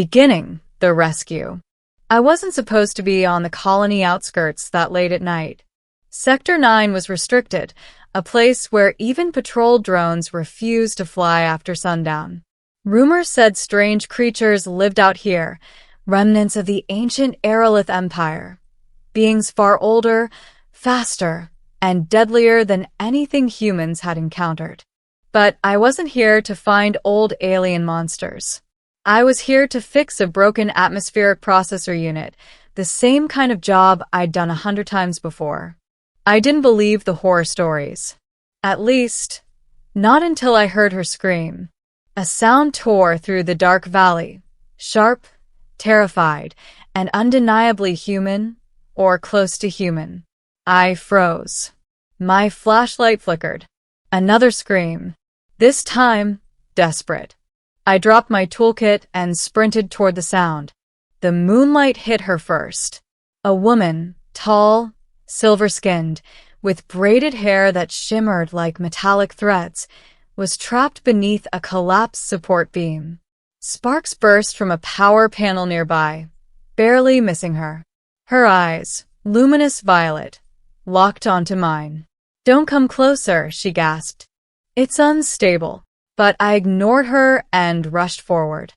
beginning the rescue. I wasn't supposed to be on the colony outskirts that late at night. Sector 9 was restricted, a place where even patrol drones refused to fly after sundown. Rumors said strange creatures lived out here, remnants of the ancient Aerolith Empire. Beings far older, faster, and deadlier than anything humans had encountered. But I wasn't here to find old alien monsters. I was here to fix a broken atmospheric processor unit, the same kind of job I'd done 100 times before. I didn't believe the horror stories. At least, not until I heard her scream. A sound tore through the dark valley, sharp, terrified, and undeniably human, or close to human. I froze. My flashlight flickered. Another scream. This time, desperate. I dropped my toolkit and sprinted toward the sound. The moonlight hit her first. A woman, tall, silver-skinned, with braided hair that shimmered like metallic threads, was trapped beneath a collapsed support beam. Sparks burst from a power panel nearby, barely missing her. Her eyes, luminous violet, locked onto mine. "Don't come closer," she gasped. "It's unstable." But I ignored her and rushed forward.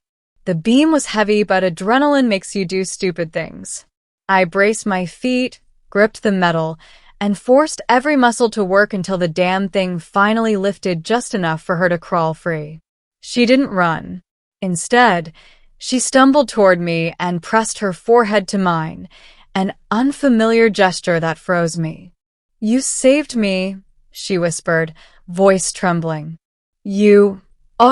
The beam was heavy, but adrenaline makes you do stupid things. I braced my feet, gripped the metal, and forced every muscle to work until the damn thing finally lifted just enough for her to crawl free. She didn't run. Instead, she stumbled toward me and pressed her forehead to mine, an unfamiliar gesture that froze me. "You saved me," she whispered, voice trembling. "You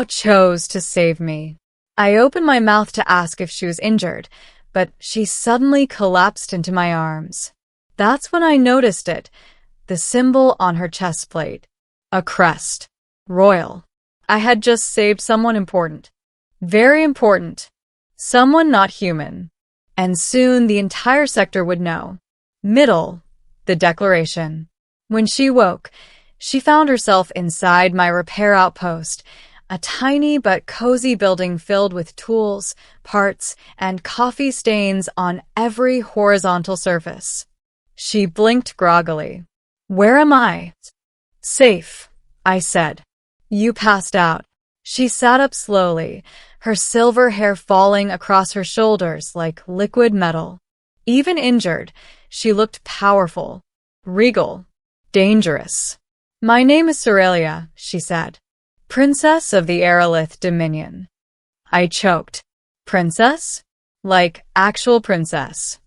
chose to save me." I opened my mouth to ask if she was injured, but she suddenly collapsed into my arms. That's when I noticed it, the symbol on her chest plate. A crest. Royal. I had just saved someone important. Very important. Someone not human. And soon the entire sector would know. Middle. The declaration. When she woke, she found herself inside my repair outpost, a tiny but cozy building filled with tools, parts, and coffee stains on every horizontal surface. She blinked groggily. "Where am I?" "Safe," I said. "You passed out." She sat up slowly, her silver hair falling across her shoulders like liquid metal. Even injured, she looked powerful, regal, dangerous. "My name is Aurelia," she said. "Princess of the Aerolith Dominion." I choked. "Princess? Like actual princess?"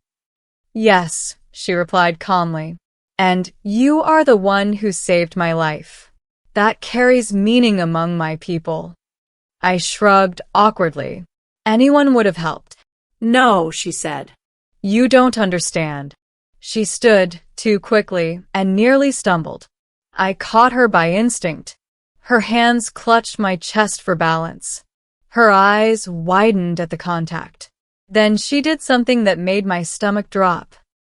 "Yes," she replied calmly. "And you are the one who saved my life. That carries meaning among my people." I shrugged awkwardly. "Anyone would have helped." "No," she said. "You don't understand." She stood, too quickly, and nearly stumbled. I caught her by instinct. Her hands clutched my chest for balance. Her eyes widened at the contact. Then she did something that made my stomach drop.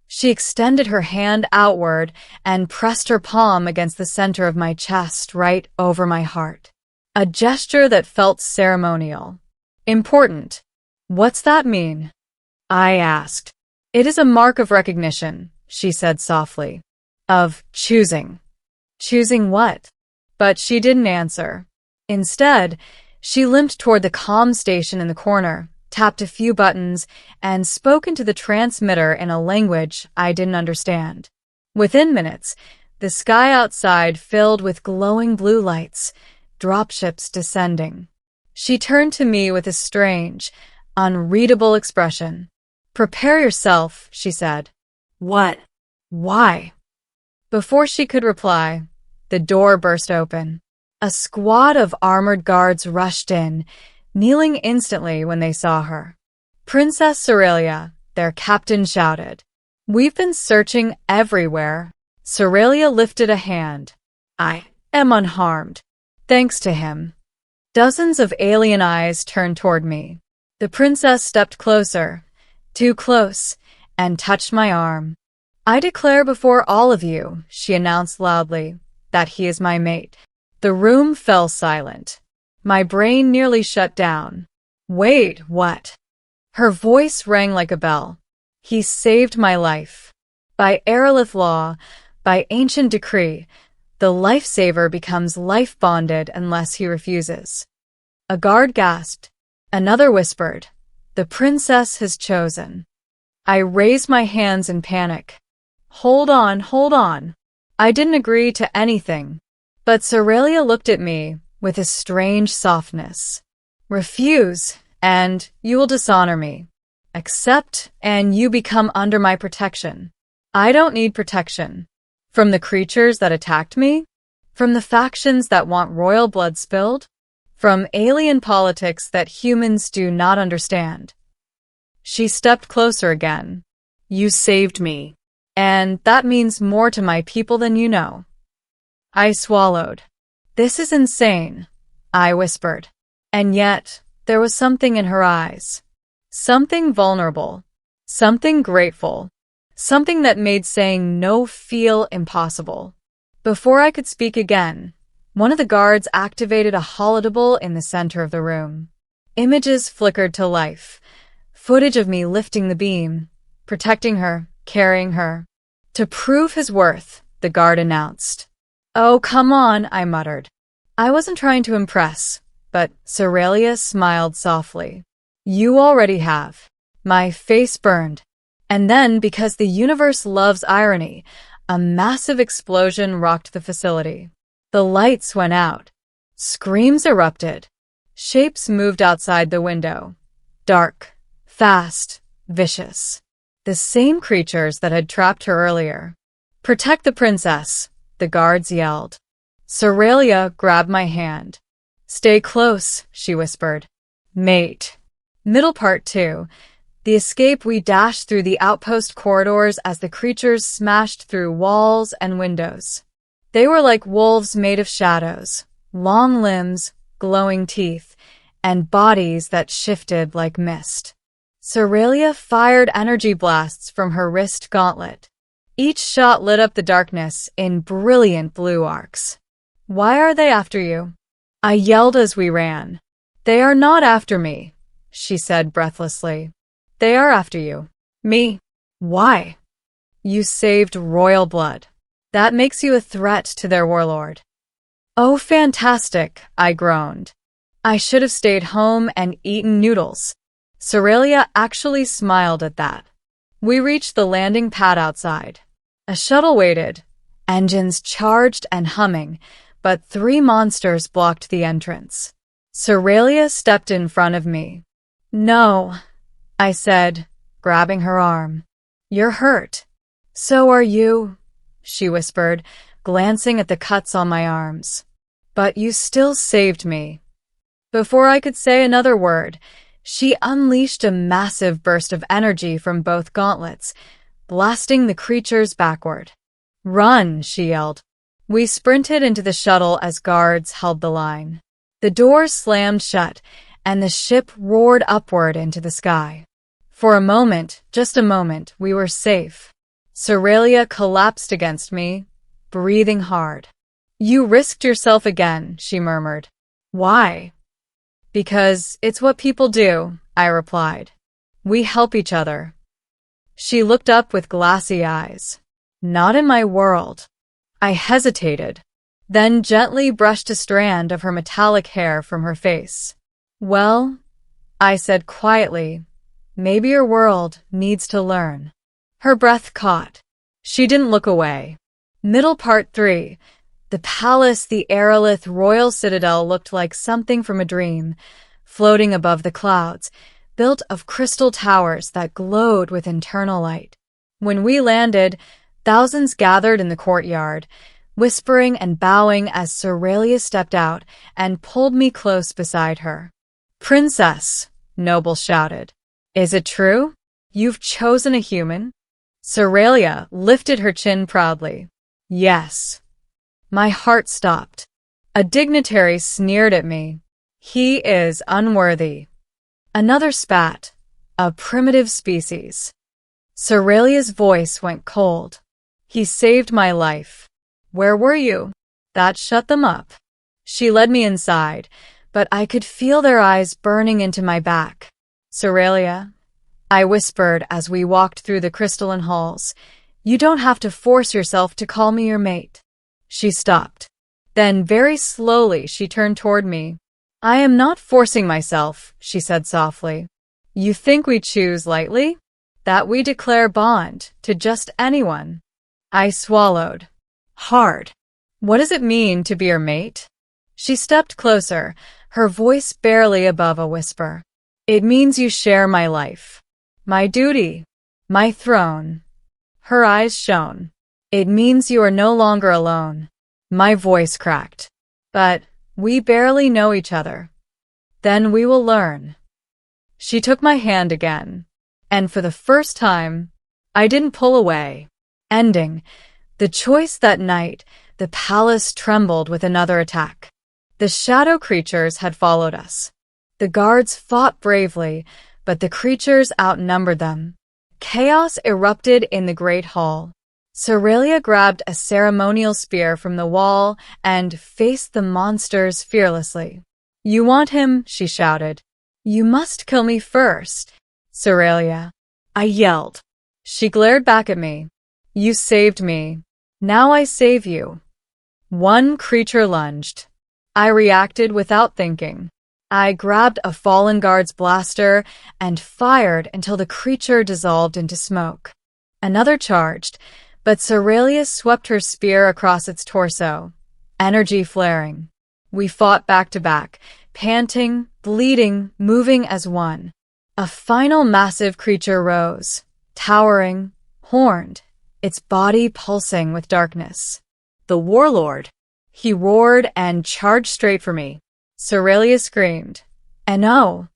She extended her hand outward and pressed her palm against the center of my chest right over my heart. A gesture that felt ceremonial. Important. "What's that mean?" I asked. "It is a mark of recognition," she said softly. "Of choosing." "Choosing what?" But she didn't answer. Instead, she limped toward the comm station in the corner, tapped a few buttons, and spoke into the transmitter in a language I didn't understand. Within minutes, the sky outside filled with glowing blue lights, dropships descending. She turned to me with a strange, unreadable expression. "Prepare yourself," she said. "What? Why?" Before she could reply, the door burst open. A squad of armored guards rushed in, kneeling instantly when they saw her. "Princess Aurelia," their captain shouted. "We've been searching everywhere." Aurelia lifted a hand. "I am unharmed. Thanks to him." Dozens of alien eyes turned toward me. The princess stepped closer, too close, and touched my arm. "I declare before all of you," she announced loudly, "that he is my mate." The room fell silent. My brain nearly shut down. "Wait, what?" Her voice rang like a bell. He saved my life. By Aerolith law, by ancient decree, the lifesaver becomes life-bonded unless he refuses. A guard gasped. Another whispered, "The princess has chosen." I raised my hands in panic. Hold on, hold on. I didn't agree to anything. But Cerelia looked at me with a strange softness. Refuse, and you will dishonor me. Accept, and you become under my protection. I don't need protection. From the creatures that attacked me? From the factions that want royal blood spilled? From alien politics that humans do not understand? She stepped closer again. You saved me. And that means more to my people than you know. I swallowed. This is insane, I whispered. And yet, there was something in her eyes. Something vulnerable. Something grateful. Something that made saying no feel impossible. Before I could speak again, one of the guards activated a holodeble in the center of the room. Images flickered to life. Footage of me lifting the beam, protecting her, carrying her. To prove his worth, the guard announced. Oh, come on, I muttered. I wasn't trying to impress, but Cerelia smiled softly. You already have. My face burned. And then, because the universe loves irony, a massive explosion rocked the facility. The lights went out. Screams erupted. Shapes moved outside the window. Dark, fast, vicious. The same creatures that had trapped her earlier. Protect the princess, the guards yelled. Cerelia grabbed my hand. Stay close, she whispered. Mate. Middle part 2. The escape. We dashed through the outpost corridors as the creatures smashed through walls and windows. They were like wolves made of shadows, long limbs, glowing teeth, and bodies that shifted like mist. Cerelia fired energy blasts from her wrist gauntlet. Each shot lit up the darkness in brilliant blue arcs. Why are they after you? I yelled as we ran. They are not after me, she said breathlessly. They are after you. Me. Why? You saved royal blood. That makes you a threat to their warlord. Oh, fantastic, I groaned. I should have stayed home and eaten noodles. Cerelia actually smiled at that. We reached the landing pad outside. A shuttle waited, engines charged and humming, but 3 monsters blocked the entrance. Cerelia stepped in front of me. No, I said, grabbing her arm. You're hurt. So are you, she whispered, glancing at the cuts on my arms. But you still saved me. Before I could say another word, she unleashed a massive burst of energy from both gauntlets, blasting the creatures backward. Run, she yelled. We sprinted into the shuttle as guards held the line. The doors slammed shut, and the ship roared upward into the sky. For a moment, just a moment, we were safe. Cerelia collapsed against me, breathing hard. You risked yourself again, she murmured. Why? Because it's what people do, I replied. We help each other. She looked up with glassy eyes. Not in my world. I hesitated, then gently brushed a strand of her metallic hair from her face. Well, I said quietly, maybe your world needs to learn. Her breath caught. She didn't look away. Middle part 3. The palace, the Aerolith royal citadel, looked like something from a dream, floating above the clouds, built of crystal towers that glowed with internal light. When we landed, thousands gathered in the courtyard, whispering and bowing as Cerelia stepped out and pulled me close beside her. Princess, nobles shouted. Is it true? You've chosen a human? Cerelia lifted her chin proudly. Yes. My heart stopped. A dignitary sneered at me. He is unworthy. Another spat. A primitive species. Cerelia's voice went cold. He saved my life. Where were you? That shut them up. She led me inside, but I could feel their eyes burning into my back. Cerelia, I whispered as we walked through the crystalline halls. You don't have to force yourself to call me your mate. She stopped. Then very slowly she turned toward me. I am not forcing myself, she said softly. You think we choose lightly? That we declare bond to just anyone? I swallowed. Hard. What does it mean to be your mate? She stepped closer, her voice barely above a whisper. It means you share my life. My duty. My throne. Her eyes shone. It means you are no longer alone. My voice cracked. But we barely know each other. Then we will learn. She took my hand again, and for the first time, I didn't pull away. Ending the choice that night, the palace trembled with another attack. The shadow creatures had followed us. The guards fought bravely, but the creatures outnumbered them. Chaos erupted in the great hall. Cerelia grabbed a ceremonial spear from the wall and faced the monsters fearlessly. You want him, she shouted. You must kill me first, Cerelia. I yelled. She glared back at me. You saved me. Now I save you. One creature lunged. I reacted without thinking. I grabbed a fallen guard's blaster and fired until the creature dissolved into smoke. Another charged, but Cerelia swept her spear across its torso, energy flaring. We fought back to back, panting, bleeding, moving as one. A final massive creature rose, towering, horned, its body pulsing with darkness. The warlord! He roared and charged straight for me. Cerelia screamed. No!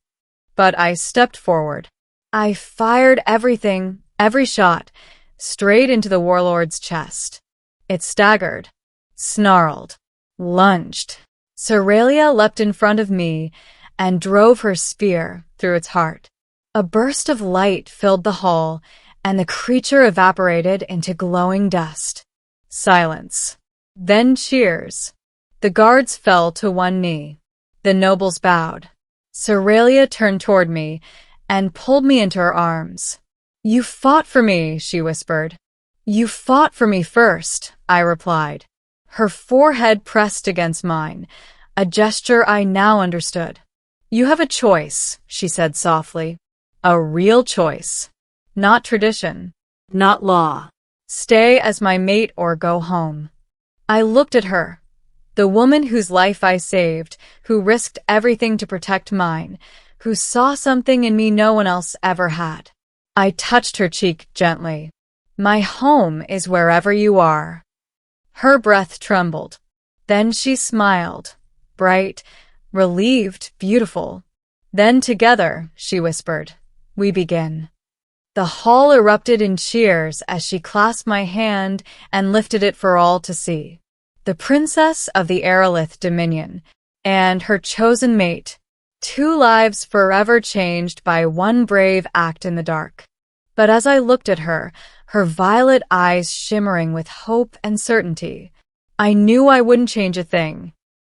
But I stepped forward. I fired everything, every shot, straight into the warlord's chest. It staggered, snarled, lunged. Cerelia leapt in front of me and drove her spear through its heart. A burst of light filled the hall, and the creature evaporated into glowing dust. Silence. Then cheers. The guards fell to one knee. The nobles bowed. Cerelia turned toward me and pulled me into her arms. You fought for me, she whispered. You fought for me first, I replied. Her forehead pressed against mine, a gesture I now understood. You have a choice, she said softly. A real choice. Not tradition. Not law. Stay as my mate or go home. I looked at her. The woman whose life I saved, who risked everything to protect mine, who saw something in me no one else ever had. I touched her cheek gently. My home is wherever you are. Her breath trembled. Then she smiled, bright, relieved, beautiful. Then together, she whispered, we begin. The hall erupted in cheers as she clasped my hand and lifted it for all to see. The princess of the Aerolith Dominion and her chosen mate, 2 lives forever changed by one brave act in the dark. But as I looked at her, her violet eyes shimmering with hope and certainty, I knew I wouldn't change a thing.